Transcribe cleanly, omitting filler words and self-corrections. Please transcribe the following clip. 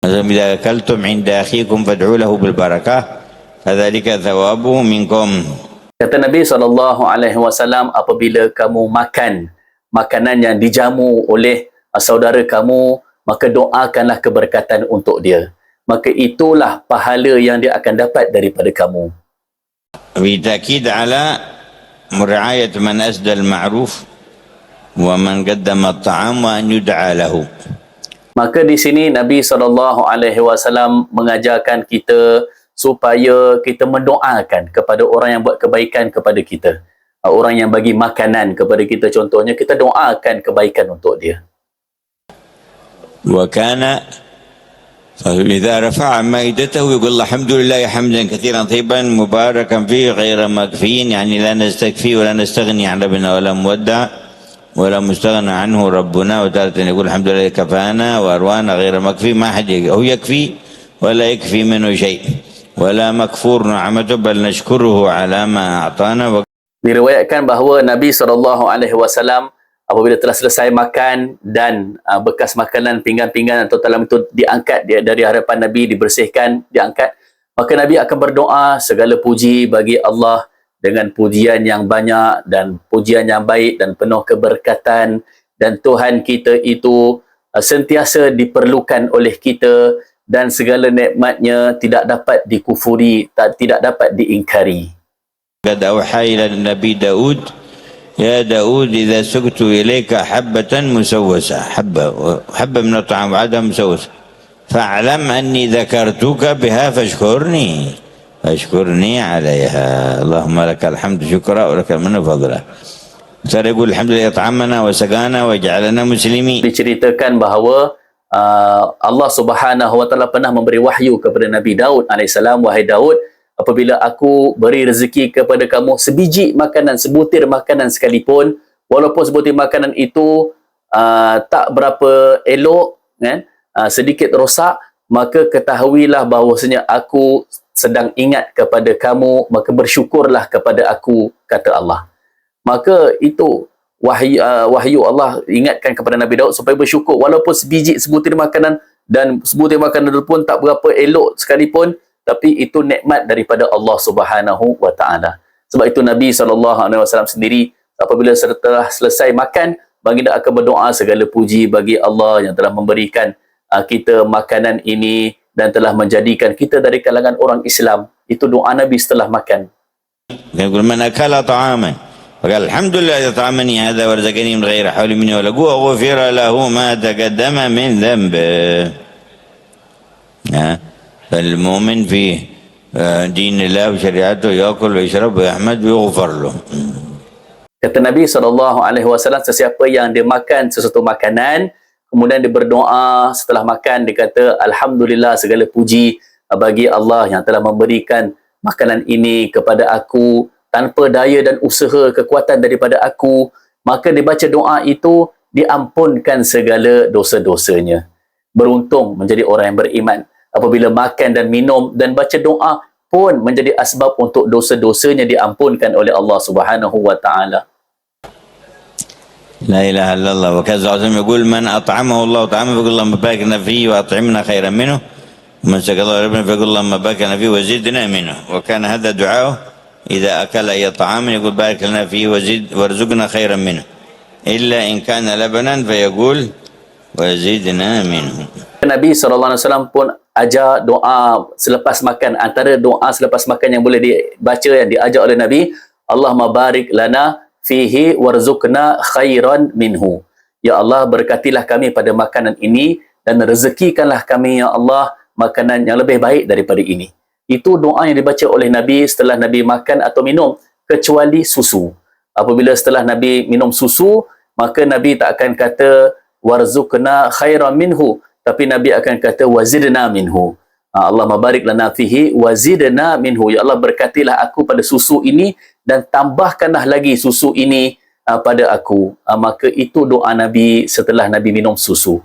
إذا أكلتم عند أخيكم فادعوا له بالبركة فذلك ثوابه منكم. Kata Nabi SAW, apabila kamu makan makanan yang dijamu oleh saudara kamu, maka doakanlah keberkatan untuk dia. Maka itulah pahala yang dia akan dapat daripada kamu. بتأكيد على رعاية من أسدى المعروف ومن قدم الطعام وأن يدعى له. Maka di sini Nabi SAW mengajarkan kita supaya kita mendoakan kepada orang yang buat kebaikan kepada kita. Orang yang bagi makanan kepada kita contohnya, kita doakan kebaikan untuk dia. وكان إذا رفع مائدته يقول الحمد لله حمدا كثيرا طيبا مباركا فيه غير مكفين، يعني لا نستكفي ولا نستغني عن ربنا ولا مودع ولا مستغنى عنه ربنا. وتارة يقول الحمد لله كفانا وأروانا غير مكفي، ما حد هو يكفي ولا يكفي منه شيء ولا مكفور نعمته بل نشكره على ما أعطانا. Diriwayatkan bahawa Nabi SAW apabila telah selesai makan dan bekas makanan, pinggan-pinggan atau talam itu diangkat dari hadapan Nabi, dibersihkan, diangkat, maka Nabi akan berdoa, segala puji bagi Allah dengan pujian yang banyak dan pujian yang baik dan penuh keberkatan, dan Tuhan kita itu sentiasa diperlukan oleh kita dan segala nikmatnya tidak dapat dikufuri, tidak dapat diingkari. قد أوحى إلى النبي داود يا داود إذا سقت إليك حبة مسوسة، حبة من الطعام وعدها مسوسة فاعلم أني ذكرتك بها فاشكرني عليها. اللهم لك الحمد شكرا ولك المنة فضلا. Saya يقول الحمد لله أطعمنا وسقانا وجعلنا مسلمين. Diceritakan bahawa Allah Subhanahu wa taala pernah memberi wahyu kepada Nabi Daud alaihissalam, wahai Daud, apabila aku beri rezeki kepada kamu sebiji makanan, sebutir makanan sekalipun, walaupun sebutir makanan itu tak berapa elok, kan, sedikit rosak, maka ketahuilah bahawasanya aku sedang ingat kepada kamu, maka bersyukurlah kepada aku, kata Allah. Maka itu wahyu Allah ingatkan kepada Nabi Daud supaya bersyukur, walaupun sebiji, sebutir makanan, dan sebutir makanan itu pun tak berapa elok sekalipun, tapi itu nikmat daripada Allah Subhanahu wa taala. Sebab itu Nabi SAW sendiri apabila setelah selesai makan, baginda akan berdoa, segala puji bagi Allah yang telah memberikan kita makanan ini dan telah menjadikan kita dari kalangan orang Islam. Itu doa Nabi setelah makan. يقول من أكل طعاما فقال الحمد لله أطعمني هذا ورزقني من غير حول مني ولا قوة غفر له ما تقدم من ذنبه. فالمؤمن في دين الله وشريعته يأكل ويشرب ويحمد ويغفر له. Kata Nabi SAW, sesiapa yang dia makan sesuatu makanan, kemudian dia berdoa setelah makan, dia kata, Alhamdulillah, segala puji bagi Allah yang telah memberikan makanan ini kepada aku tanpa daya dan usaha kekuatan daripada aku, maka dia baca doa itu, diampunkan segala dosa-dosanya. Beruntung menjadi orang yang beriman apabila makan dan minum dan baca doa pun menjadi asbab untuk dosa-dosanya diampunkan oleh Allah Subhanahu wa taala. لا إله إلا الله. وكذا عظيم يقول من أطعمه الله طعامه فيقول اللهم باركنا فيه وأطعمنا خيرا منه، ومن سقى الله ربنا فيقول اللهم باركنا فيه وزدنا منه. وكان هذا دعاءه إذا أكل أي طعام يقول بارك لنا فيه وارزقنا خيرا منه، إلا إن كان لبنا فيقول وزدنا منه. Nabi SAW pun ajar doa selepas makan. Antara doa selepas makan yang boleh dibaca, yang diajar oleh Nabi, Allahumma barik lana fihi warzuqna khairan minhu. Ya Allah, berkatilah kami pada makanan ini dan rezekikanlah kami, ya Allah, makanan yang lebih baik daripada ini. Itu doa yang dibaca oleh Nabi setelah Nabi makan atau minum, kecuali susu. Apabila setelah Nabi minum susu, maka Nabi tak akan kata warzuqna khairan minhu, tapi Nabi akan kata wazidna minhu. Allah mabarik lana fihi wazidna minhu. Ya Allah, berkatilah aku pada susu ini dan tambahkanlah lagi susu ini pada aku. Maka itu doa Nabi setelah Nabi minum susu.